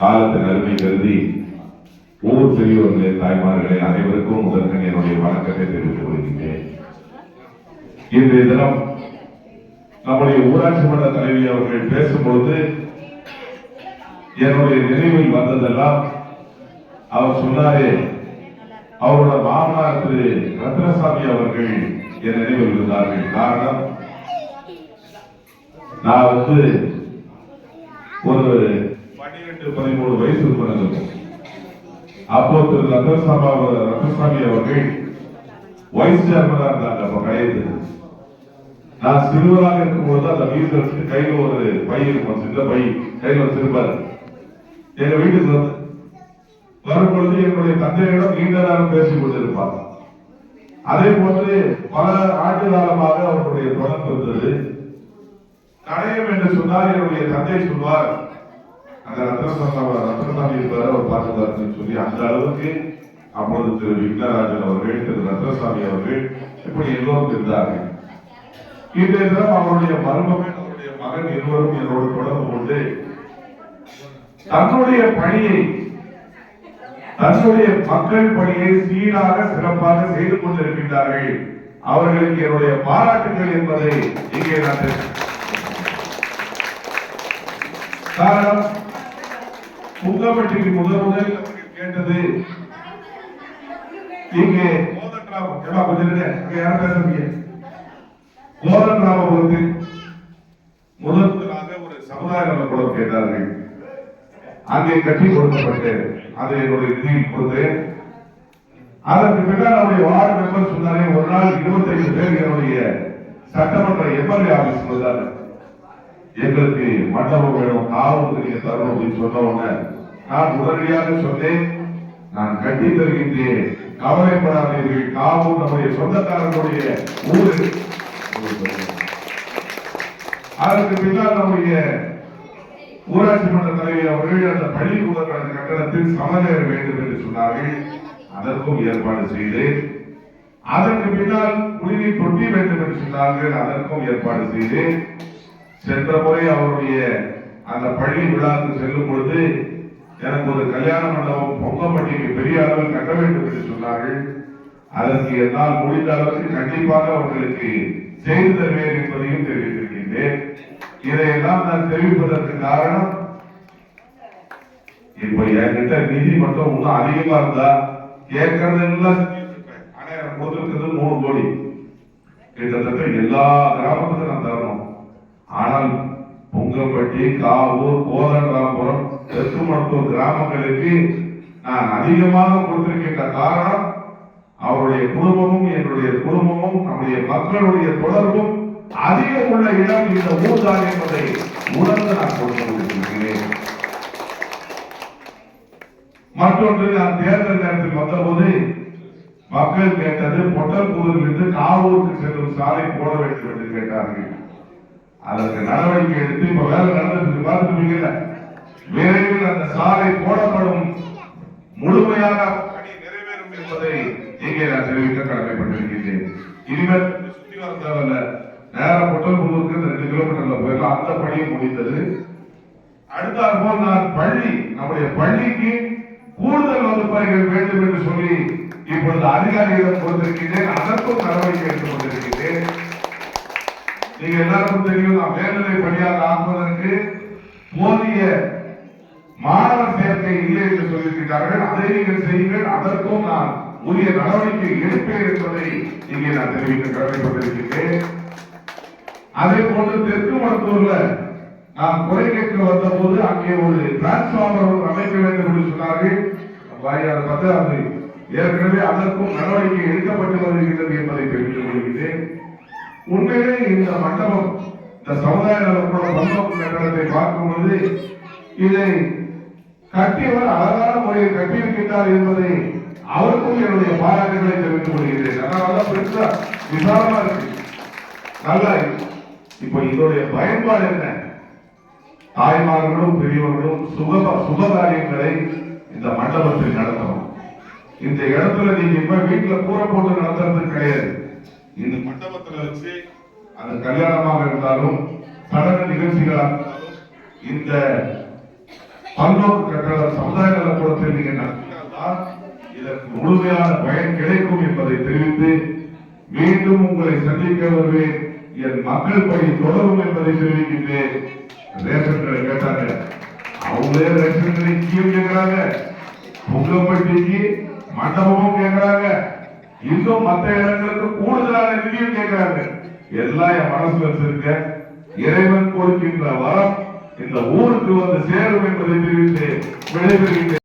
காலத்தின் அருமை கருதி ஊர் பெரியவர்களே, தாய்மார்களே அனைவருக்கும் முதற்கண் என்னுடைய வணக்கத்தை தெரிவித்துக் கொள்கின்றேன். இன்றைய தினம் நம்முடைய ஊராட்சி மன்ற தலைவி அவர்கள் பேசும்பொழுது என்னுடைய நினைவில் வந்ததெல்லாம் அவர் சொன்னாரே, அவரோட மாமனார் திரு ரத்னசாமி அவர்கள் என் நினைவில் இருந்தார்கள். காரணம், நான் ஒரு 12-13 வயசு இருக்கிறது. அப்போ திரு ரத்னசாமி அவர்கள் வைஸ் சேர்மனா இருந்தாங்க. அப்ப கிடையாது, நான் சிறுவராக இருக்கும்போது அந்த வீட்டில் வச்சுட்டு கையில ஒரு பை இருக்கும், சின்ன பை கையில வச்சிருப்பாரு. எங்க வீட்டுக்கு வரும்பொழுது என்னுடைய தந்தையிடம் நீண்ட நேரம் பேசிக் கொண்டிருப்பார். அதே போன்று பல ஆண்டு காலமாக அவருடைய தொடர்பு இருந்தது. கடையம் என்று சொன்னால் என்னுடைய தந்தை சொல்வார், அந்த ரத்னசாமி இருப்பார், அவர் பார்த்துக்காருன்னு சொல்லி அந்த அளவுக்கு அப்பொழுது திரு விக்னராஜன் அவர்கள், திரு ரத்னசாமி அவர்கள் இப்படி எல்லோரும் இருந்தார்கள். இன்றைய தினம் அவருடைய மருமகன், அவருடைய மகன் இருவரும் என்னோடு தொடர்பு கொண்டு தன்னுடைய பணியை, தன்னுடைய மக்கள் பணியை சீராக சிறப்பாக செய்து கொண்டிருக்கின்றார்கள். அவர்களுக்கு என்னுடைய பாராட்டுகள் என்பதை இங்கே நான் காரணம், புங்கப்பட்டிக்கு முதல் கேட்டது இங்கே கோதண்டராமபுரத்தில் முதலாக ஒரு சமுதாய நலக்கூடம் கேட்டார்கள். அங்கே கட்டி கொடுக்கப்பட்டு அதை என்னுடைய நிதியில் கொடுத்தேன். அதற்கு பின்னர் அவருடைய வார்டு மெம்பர் சொன்னாரே, ஒரு நாள் 25 பேர் என்னுடைய சட்டமன்ற எம்எல்ஏ ஆபீஸ் வந்தார்கள். எங்களுக்கு மண்டபம் வேணும், காவலுக்கு நீங்க தரணும் அப்படின்னு சொன்ன உடனே நான் உடனடியாக சொன்னேன், நான் கட்டி தருகின்றேன், கவலைப்படாதீர்கள், காவல் நம்முடைய சொந்தக்காரர்களுடைய ஊரு. அதற்கு பின்னால் நம்முடைய ஊராட்சி மன்ற தலைவர் அவர்கள் அந்த பள்ளிக்கூட கட்டணத்தில் சமநேர வேண்டும் என்று சொன்னார்கள். அதற்கும் ஏற்பாடு செய்து, அதற்கு பின்னால் குடிநீர் தொட்டி வேண்டும் என்று சொன்னார்கள். அதற்கும் ஏற்பாடு செய்து, சென்ற முறை அவருடைய அந்த பள்ளி விழாவுக்கு செல்லும் பொழுது எனக்கு ஒரு கல்யாண மண்டபம் பொங்கப்பட்டிக்கு பெரிய அளவில் கட்ட வேண்டும் என்று சொன்னார்கள். அதற்கு என்னால் முடிந்த அளவுக்கு கண்டிப்பாக அவர்களுக்கு செய்து தருவேன் என்பதையும் தெரிவித்திருக்கின்றேன். இதையெல்லாம் நான் தெரிவிப்பதற்கு காரணம், இப்ப என்கிட்ட நிதி மட்டும் இன்னும் அதிகமா இருந்தா கேட்கறது எல்லாம் ஆனா எனக்கு கொடுத்திருக்கிறது 3 கோடி, கிட்டத்தட்ட எல்லா கிராமத்துக்கும் நான் தரணும். ஆனால் பொங்கப்பட்டி, காவூர், கோதண்டராமபுரம், தெற்கு மருத்துவ கிராமங்களுக்கு நான் அதிகமாக கொடுத்திருக்கின்ற காரணம், அவருடைய குடும்பமும் என்னுடைய குடும்பமும் நம்முடைய மக்களுடைய தொடர்பும் அதிகம் உள்ள இடம் இந்த ஊர்தான் என்பதை உணர்ந்து நான் கொடுத்து கொண்டிருக்கிறேன். மற்றொன்று, நான் தேர்தல் நேரத்தில் வந்தபோது மக்கள் கேட்டது, பொட்டல்புதூரிலிருந்து காவூருக்கு செல்லும் சாலை போட வேண்டும் என்று கேட்டார்கள். அதற்கு நடவடிக்கை எடுத்து இப்ப வேலை நடந்துட்டு பார்த்துருப்பீங்க. விரைவில் அந்த சாலை போடப்படும், முழுமையாக பணி நிறைவேறும் என்பதை இங்கே நான் தெரிவிக்க கடமைப்பட்டிருக்கின்றேன். இனிமேல் சுத்தி வர தேவையில்ல, நேரம் பொட்டல்புதூருக்கு 2 கிலோமீட்டர்ல போயிடலாம். அந்த பணியை முடிந்தது. அடுத்தாற்போல் நான் நம்முடைய பள்ளிக்கு கூடுதல் வகுப்பறைகள் வேண்டும் என்று சொல்லி இப்பொழுது அதிகாரிகளிடம் கொடுத்திருக்கின்றேன். அதற்கும் நடவடிக்கை எடுத்துக் கொண்டிருக்கின்றேன். நீங்க எல்லாருக்கும் தெரியும், நான் மேல்நிலை பணியாக ஆக்குவதற்கு போதிய மாணவர் சேர்க்கை இல்லை என்று சொல்லியிருக்கிறார்கள். அதை நீங்கள் செய்யுங்கள், அதற்கும் நான் உரிய நடவடிக்கை எடுப்பேன் என்பதை இங்கே நான் தெரிவிக்க கடமைப்பட்டிருக்கின்றேன். அதே போன்று தெற்கு மருத்துவர்ல நாம் குறை கேட்க வந்த போது அங்கே ஒரு டிரான்ஸ்பார்மர் அமைக்க வேண்டும் என்று சொன்னார்கள். ஏற்கனவே அதற்கும் நடவடிக்கை எடுக்கப்பட்டு வருகின்றது என்பதை தெரிவித்துக் கொள்கிறேன். உண்மையிலே இந்த மண்டபம், இந்த சமுதாய நலக்கூட பல்நோக்கு கட்டடத்தை பார்க்கும் பொழுது இதை கட்டியவர் அழகான முறையில் கட்டியிருக்கின்றார் என்பதை அவருக்கும் என்னுடைய பாராட்டுகளை தெரிவித்துக் கொள்கிறேன். அதனால பெருசா விசாரமா இருக்கு, நல்லா இருக்கு. இப்ப இதோடைய பயன்பாடு என்ன? தாய்மார்களும் பெரியவர்களும் சுபகாரியங்களை இந்த மண்டபத்தில் நடத்தணும். இந்த இடத்துல நீங்க இப்ப வீட்டுல கூரை போட்டு நடத்துறது கிடையாது. இந்த மண்டபத்துல வச்சு அது கல்யாணமாக இருந்தாலும் சடங்கு நிகழ்ச்சிகளாக இருந்தாலும் இந்த பல்நோக்கு கட்டடம் சமுதாய நலக்கூடத்தில் நீங்க நடத்தினால்தான் இதற்கு முழுமையான பயன் கிடைக்கும் என்பதை தெரிவித்து மீண்டும் உங்களை சந்திக்க வருவேன். என் மக்கள் பணி தொடரும் என்பதை தெரிவிக்கின்றேன். ரேஷன் கடை கேட்டாங்க, அவங்களே ரேஷன் கடை கேட்கிறாங்க, பொங்கப்பட்டிக்கு மண்டபமும் கேட்கிறாங்க, இன்னும் மற்ற இடங்களுக்கு கூடுதலான நிதியும் கேட்கிறாங்க. எல்லாம் என் மனசுல வச்சிருக்க. இறைவன் கொடுக்கின்ற வரம் இந்த ஊருக்கு வந்து சேரும் என்பதை தெரிவித்து விடைபெறுகின்றேன்.